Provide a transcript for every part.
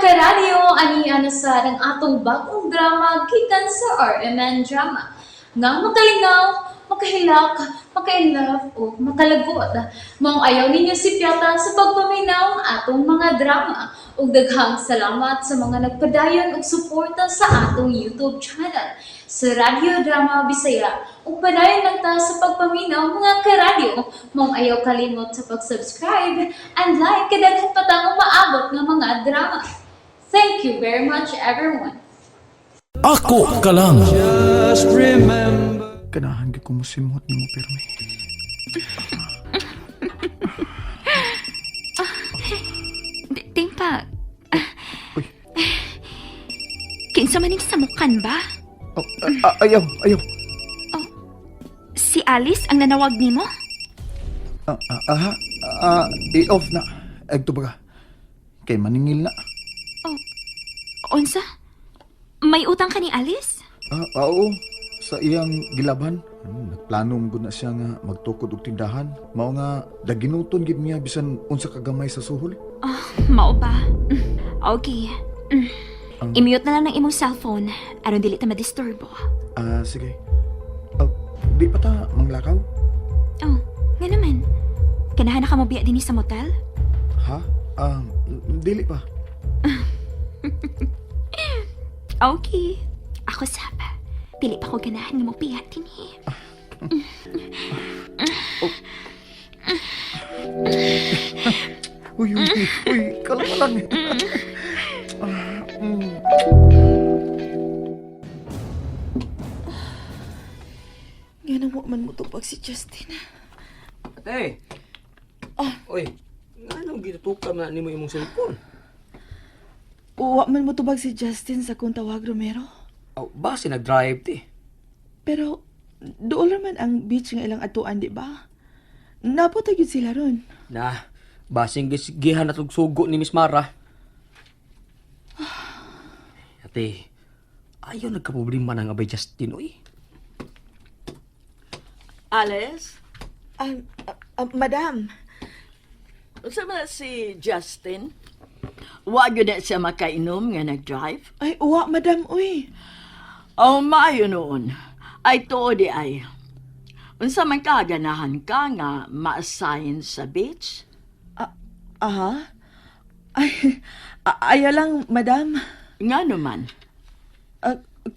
karadyo, aniya na sa ng atong bagong drama gikan sa RMN Drama. Nga makalingaw, makahilak, maka-inlove, o makalagod. Maong ayaw ninyo si Piata sa pagpaminaw ang atong mga drama. Ug daghang salamat sa mga nagpadayon ug suporta sa atong YouTube channel sa Radyo Drama Bisaya. Ug padayon lang ta sa pagpaminaw mga karadyo. Maong ayaw kalimot sa pag-subscribe and like kadaghan pa tang maabot nga mga drama. Thank you very much everyone. Ako ka lang. Just remember. Ganahan gyud ko mosimot nimo pirmi. Timpa, Uy. kinsa man ning samukan ba? Oh, ayaw. Si Alice ang nanawag nimo? I-off na. Agto ba ka? Kay maningil na. Unsa? May utang ka ni Alice? Oo. Sa iyang gilaban. Nagplano mo na siya nga magtukod og tindahan. Mao nga daginuton gid niya bisan unsa kagamay sa suhol. Mao ba? Okay. I-mute na lang ng imong cellphone aron dili ta madisturbo. Sige. Di pa ta manglakaw? Oh, nga naman. Kanahan na ka mabiya din sa motel? Ha? Dili pa. Okay. Ako saba. Dili pa ko ganahan nga mabiya din Uy, kalma lang. Nga mo man mo tupag si Justin. Hey. Oy, nga nang gitutukam na nimo imong cellphone? Uwa man mo tupag si Justin sa kung tawag Romero. Base nag-drive ti. Pero, doon naman ang beach nga ilang atuan, di ba? Napotag yun sila ron. Na, basing gihan na sugo ni Miss Mara. Ate, ayaw nagkaproblema ng abay Justin, oy. Alice, Madam, unsa man si Justin? Wa gyud na siya makainom nga nag-drive? ay uwa, madam, uy. Maayo noon. Ay tuo di ay. Unsa man ka ganahan ka nga ma-assign sa beach? Aha? Ayaw lang, madam. Nga naman.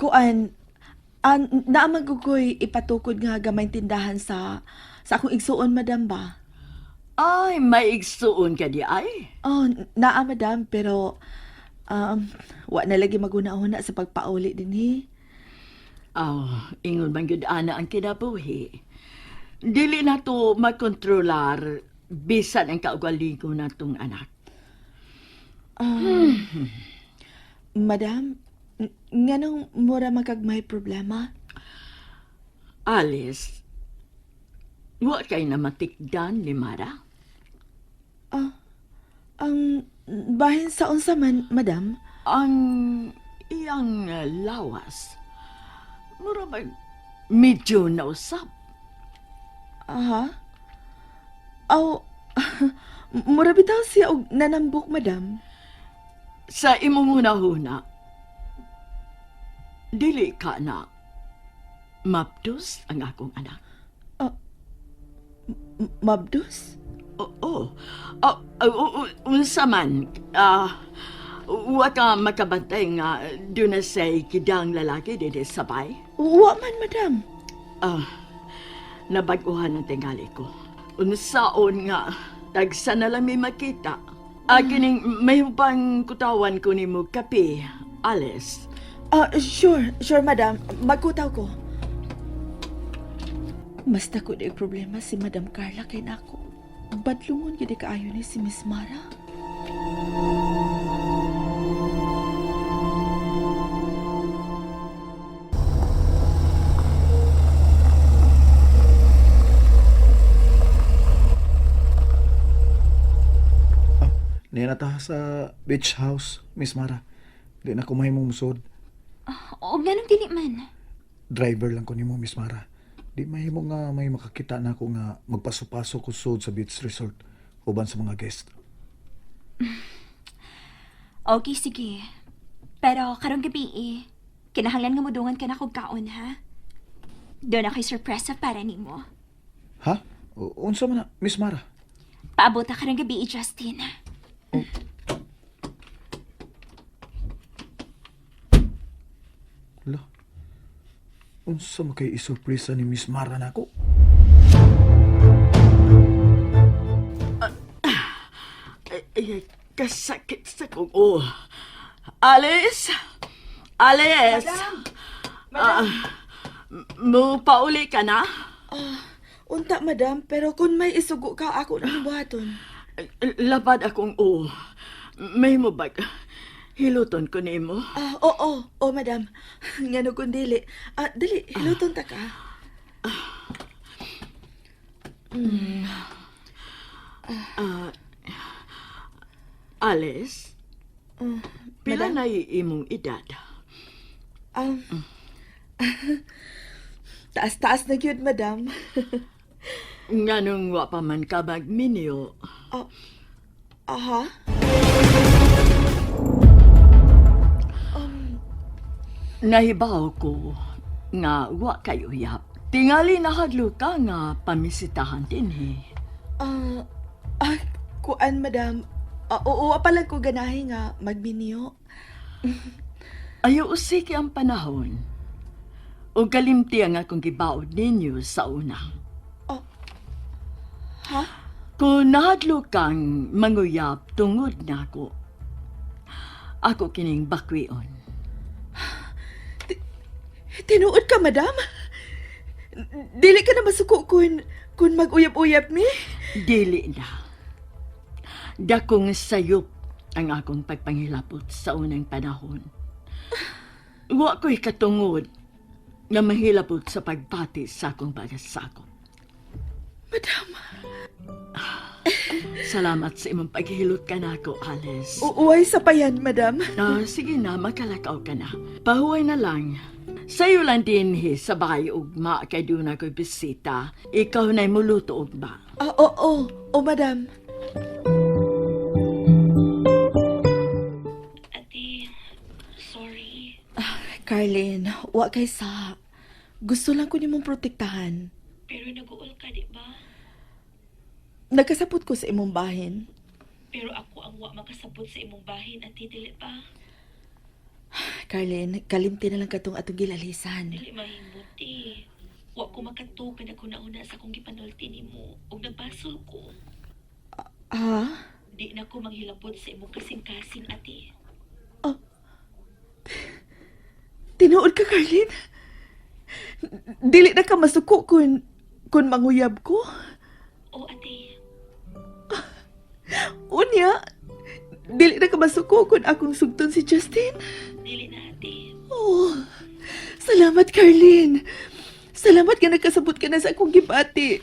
Kuan, naamag ko ko'y ipatukod nga gamay tindahan sa akong igsuon, madam ba? Ay, may igsuon ka di ay. Oh, naa, madam, pero wa na lagi maguna-una sa pagpauli din Ingon man gyud ana ang kinabuhi. Dili na to makontrolar bisan ang kaugalingon natong anak. Madam, nganong mura magkagmay problema? Alice, wa kay na matikdan ni Mara? Ang bahin sa unsa man, madam? Ang iyang lawas, mura ba medyo nausap? Aha? Aw, mura bitaw siya og nanambok, madam. Sa imong hunahuna, dili ka na mabdos ang akong anak. Mabdus? Oo. Unsa man, wa ka makabantay nga doon na say kidang lalaki dito sabay? Wa man, madam. Nabaguhan ng tingali ko. Unsaon nga, tagsa na lang may makita. Kining may upang kutawan ko ni mo kape, Alice. Sure, madam. Magkutaw ko. Basta ko di problema si Madam Carla kay nako. Badlungon gid kaayo ni si Miss Mara. Niya na ta sa beach house, Miss Mara. Di na kumahay mong musod. O ganun dili man. Driver lang ko ni mo, Miss Mara. Di mahimo nga may makakita na ako nga magpaso-paso ko sud sa beach resort uban sa mga guest. Okay, sige. Pero karong gabi kinahanglan nga mudungan ka na kog kaon, ha? Doon ako'y sorpresa para nimo. Ha? Unsa man na, Miss Mara? Paabot na karong gabi, Justin. Hala. Unsa man kay isurpresa ni Miss Mara nako? Ay, kasakit sa kong Alice? Alice? Mo pauli ka na? Unta, madam, pero kung may isugo ka, ako na buhaton. Lapad akong May mo ba? Hiluton ko nimo. Oo, madam. Ngano kung dili. Dili, hiluton ta ka. Alice? Pila madam? na imong edad? Taas-taas na yun, madam. Nganong wa pa man ka magminyo? Aha. Nahibaw ko nga wa kayo yap. Tingali nahadlo ka nga pamisitahan din Kuan, madam. Oo, palang ko ganahi nga magminyo. Ayaw usiki ang panahon. O kalimti ang akong gibaod ninyo sa una. Ha? Kung nahadlo kang manguyap tungod na ako kining bakwion. Tinuod ka, madam? Dili ka na masuko kung mag-uyap-uyap mi? Dili na. Dakong sayop ang akong pagpangilapot sa unang panahon. Wa ko'y katungod na mahilapot sa pagpati sa akong bagasakop. Madam. Salamat sa imong paghilot ka na ako, Alice. Uway sa payan, madam. Sige na, makalakaw ka na. Pahuway na lang. Sa'yo lang din sa bahay ugma kay doon ako'y bisita. Ikaw na'y muluto ugma. Oo, madam. Ate, sorry. Carlin, wa kay sa. Gusto lang ko nimong protektahan. Pero nag-uol ka, di ba? Nagkasapot ko sa imong bahin. Pero ako ang wa makasabot sa imong bahin, ate, dili ba? Carlin, kalimti na lang katong atong gilalisan. Dili mahimuti. Wa ko makatukan ako nauna sa akong gipanulti nimo ug nagbasol ko. Di na ko manghilapot sa imong kasing-kasing, ate. Tinuod ka, Carlin? Dili na ka masuko kung manguyab ko? O, ate. Unya, dili na ka masuko kung akong sugton si Justin? Dili na, ate. Oh, salamat, Carlin. Salamat ka nagkasabot ka na sa akong gibati.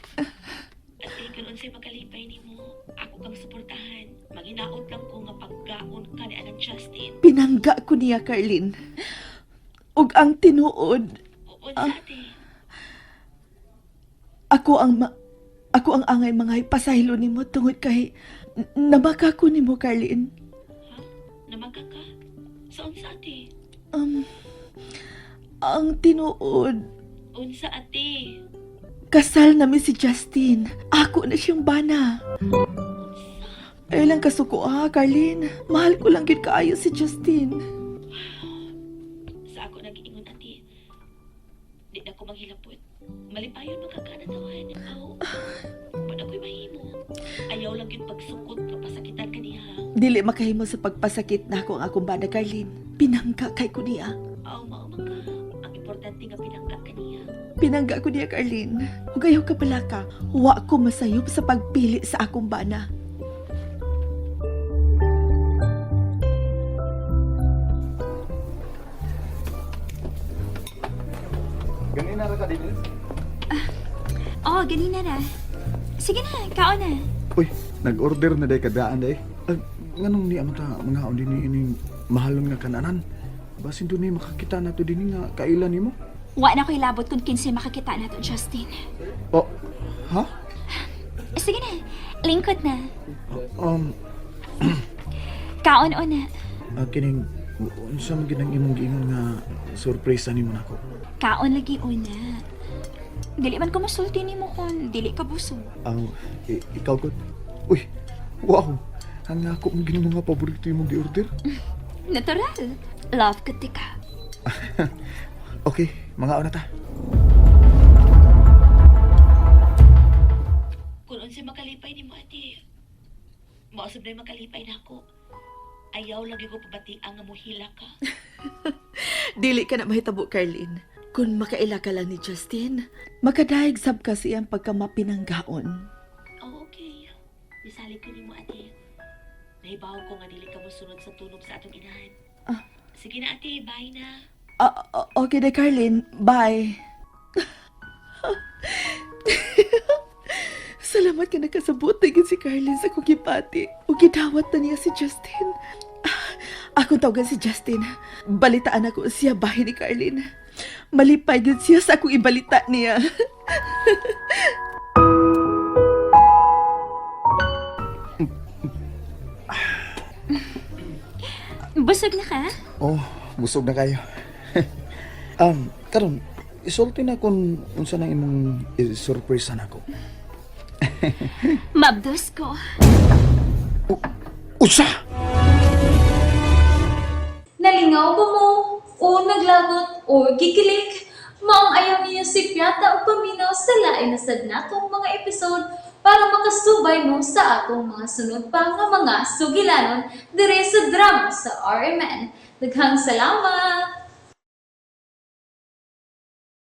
Ate, karon say makalipay nimo. Ako kang suportahan. Manginaot lang ko nga paggaon ka ni anang Justin. Pinangga ko niya, Carlin. Ug ang tinuod, O, ate. ako ang angay mga pasahilo nimo tungod kay namaka ko nimo, Carlin. Ha? Namaga ka? Saan sa ate? Ang tinuod, Unsa, ate? kasal namin si Justin. Ako na siyang bana. Ay lang kasuko Carlin. Mahal ko lang yun kaayo si Justin. Sa ako nag-iingon, ate. Di na ko maghilapot. Malipayon magkakanatawan. Aw, paano ako'y mahimo? Ayaw lang yun pagsukot papasakitan ka niya. Dili makahimo sa pagpasakit na ako ang akong bana, Carlin. Pinangga kay ko niya. Aw, maumang ka. Ang importante nga pinangga ka niya. Pinangga ko niya, Carlin. Ug ayaw ka pala ka. Wa ko masayop sa pagpili sa akong bana. Ganina ra ka din. Ganina na. Sige na, kaon na. Uy, nag-order na day kadaan day. Nganong ni amata mga on din ini mahalong nga kananan. Basin doon ni makakita na to din nga kailan nimo. Wa na ko'y labot kung kinsa makakita na to, Justin. Oh, ha? Sige na, lingkod na. Um, Kaon o na. kining unsa man gid ang imong giingon nga surprise nimo nako. Kaon lagi una. Dili man ko masulti nimo kon dili ka busog. Ang ikaw gud. Uy, wow. Ang ako mong ginoo nga paborito imong gi-order. Natural. Love ka tika. Okay, mga na ta. Kung unsay makalipay ni mo, ate, mausap na makalipay na ako. Ayaw lagi ko pabatiang nga muhila ka. Dili ka na mahitabo, Carlin. Kung makaila ka lang ni Justin, makadahig sab ka siyang pagkamapinanggaon. Oh, okay. Misali ko ni mo, ate. Nahibaw ko nga dili ka mosunod sa tunog sa atong inahan. Sige na, ate. Bye na. Okay na, Carlin. Bye. Salamat ka nakasabot na si Carlin sa kugipati. O gidawat na niya si Justin. Ako tawagan si Justin. Balitaan ako siya bahay ni Carlin. Malipay din siya sa akong ibalita niya. Busog na ka? Oh, busog na kayo. Karon, isulti na kung unsa nang imong surprise nako. Mabdos ko. Usa! Nalingaw ba mo? O naglagot? O gikilig? Maong ayaw niya si Piata o paminaw sa lain na sad natong mga episode para makasubay mo sa atong mga sunod pa nga mga sugilanon dire sa drama sa RMN. Daghang salamat!